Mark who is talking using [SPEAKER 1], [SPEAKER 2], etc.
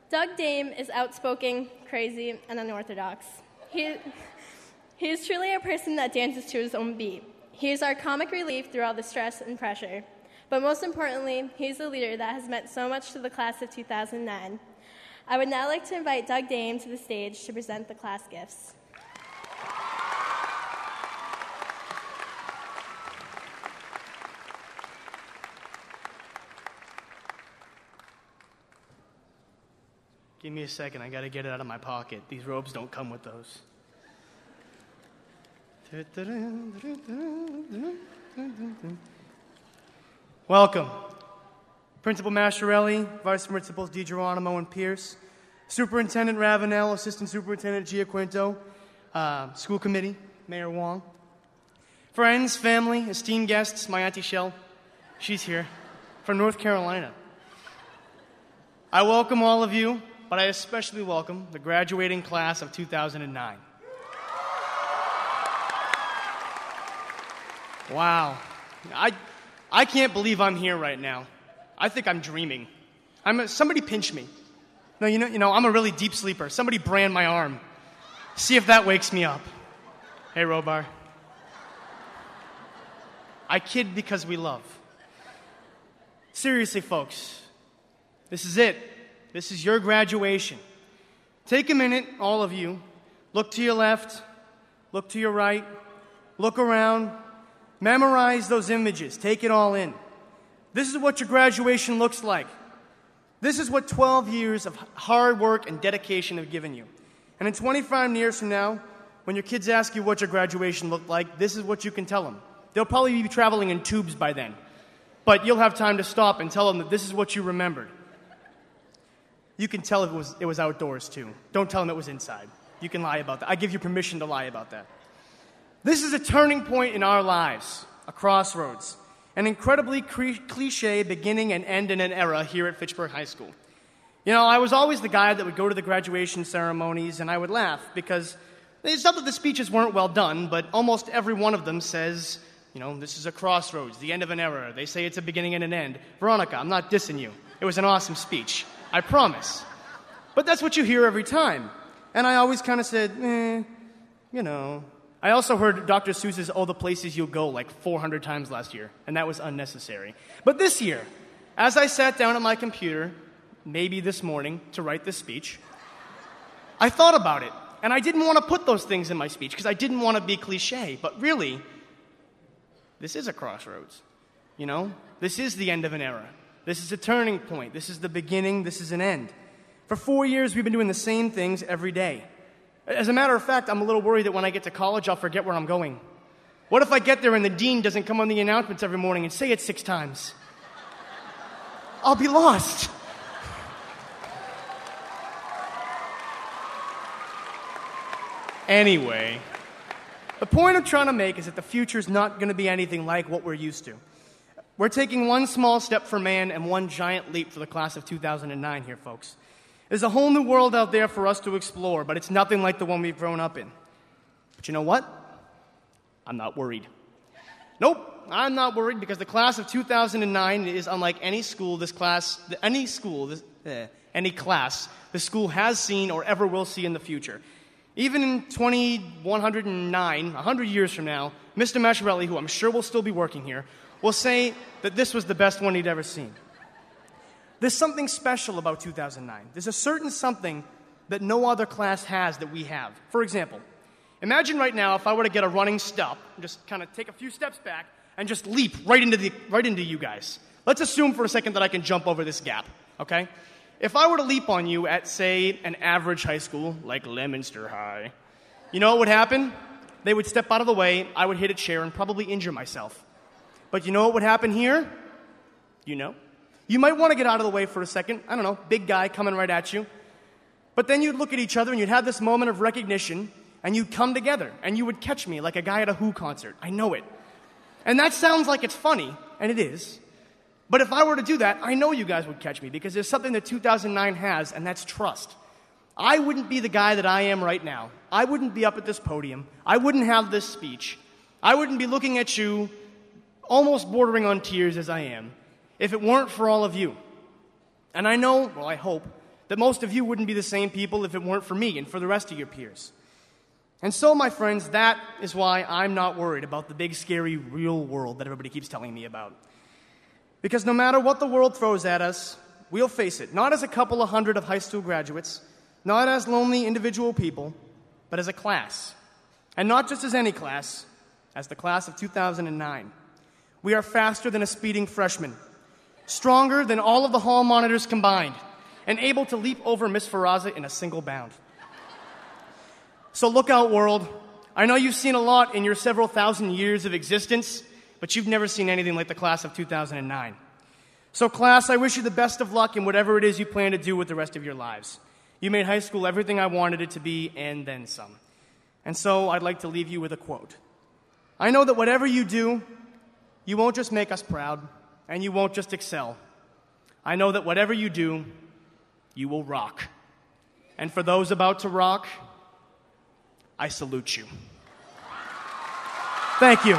[SPEAKER 1] Doug Dame is outspoken, crazy, and unorthodox. He is truly a person that dances to his own beat. He is our comic relief through all the stress and pressure. But most importantly, he's a leader that has meant so much to the class of 2009. I would now like to invite Doug Dame to the stage to present the class gifts.
[SPEAKER 2] Give me a second, I gotta get it out of my pocket. These robes don't come with those. Welcome. Principal Masciarelli, Vice Principals DiGeronimo and Pierce, Superintendent Ravenel, Assistant Superintendent Giaquinto, School Committee, Mayor Wong, friends, family, esteemed guests, my Auntie Shell, she's here, from North Carolina. I welcome all of you, but I especially welcome the graduating class of 2009. Wow. I can't believe I'm here right now. I think I'm dreaming. Somebody pinch me. No, you know, I'm a really deep sleeper. Somebody brand my arm. See if that wakes me up. Hey, Robar. I kid because we love. Seriously, folks, this is it. This is your graduation. Take a minute, all of you. Look to your left. Look to your right. Look around. Memorize those images. Take it all in. This is what your graduation looks like. This is what 12 years of hard work and dedication have given you. And in 25 years from now, when your kids ask you what your graduation looked like, this is what you can tell them. They'll probably be traveling in tubes by then. But you'll have time to stop and tell them that this is what you remembered. You can tell it was outdoors, too. Don't tell them it was inside. You can lie about that. I give you permission to lie about that. This is a turning point in our lives, a crossroads, an incredibly cliche beginning and end in an era here at Fitchburg High School. You know, I was always the guy that would go to the graduation ceremonies, and I would laugh because it's not that the speeches weren't well done, but almost every one of them says, you know, this is a crossroads, the end of an era. They say it's a beginning and an end. Veronica, I'm not dissing you. It was an awesome speech. I promise. But that's what you hear every time. And I always kind of said, you know. I also heard Dr. Seuss's All the Places You'll Go like 400 times last year, and that was unnecessary. But this year, as I sat down at my computer, maybe this morning, to write this speech, I thought about it. And I didn't want to put those things in my speech because I didn't want to be cliche. But really, this is a crossroads. You know? This is the end of an era. This is a turning point. This is the beginning. This is an end. For 4 years, we've been doing the same things every day. As a matter of fact, I'm a little worried that when I get to college, I'll forget where I'm going. What if I get there and the dean doesn't come on the announcements every morning and say it 6 times? I'll be lost. Anyway, the point I'm trying to make is that the future's not going to be anything like what we're used to. We're taking one small step for man and one giant leap for the class of 2009 here, folks. There's a whole new world out there for us to explore, but it's nothing like the one we've grown up in. But you know what? I'm not worried. Nope, I'm not worried because the class of 2009 is unlike any class the school has seen or ever will see in the future. Even in 2109, 100 years from now, Mr. Masciarelli, who I'm sure will still be working here, will say that this was the best one he'd ever seen. There's something special about 2009. There's a certain something that no other class has that we have. For example, imagine right now if I were to get a running stop, just kind of take a few steps back, and just leap right into you guys. Let's assume for a second that I can jump over this gap, okay? If I were to leap on you at, say, an average high school, like Leominster High, you know what would happen? They would step out of the way, I would hit a chair and probably injure myself. But you know what would happen here? You know? You might want to get out of the way for a second. I don't know, big guy coming right at you. But then you'd look at each other and you'd have this moment of recognition and you'd come together and you would catch me like a guy at a Who concert. I know it. And that sounds like it's funny, and it is. But if I were to do that, I know you guys would catch me because there's something that 2009 has, and that's trust. I wouldn't be the guy that I am right now. I wouldn't be up at this podium. I wouldn't have this speech. I wouldn't be looking at you almost bordering on tears as I am if it weren't for all of you. And I know, well, I hope, that most of you wouldn't be the same people if it weren't for me and for the rest of your peers. And so, my friends, that is why I'm not worried about the big, scary, real world that everybody keeps telling me about. Because no matter what the world throws at us, we'll face it, not as a couple of hundred of high school graduates, not as lonely individual people, but as a class. And not just as any class, as the class of 2009. We are faster than a speeding freshman, stronger than all of the hall monitors combined, and able to leap over Miss Faraza in a single bound. So look out, world. I know you've seen a lot in your several thousand years of existence, but you've never seen anything like the class of 2009. So class, I wish you the best of luck in whatever it is you plan to do with the rest of your lives. You made high school everything I wanted it to be, and then some. And so I'd like to leave you with a quote. I know that whatever you do, you won't just make us proud, and you won't just excel. I know that whatever you do, you will rock. And for those about to rock, I salute you. Thank you.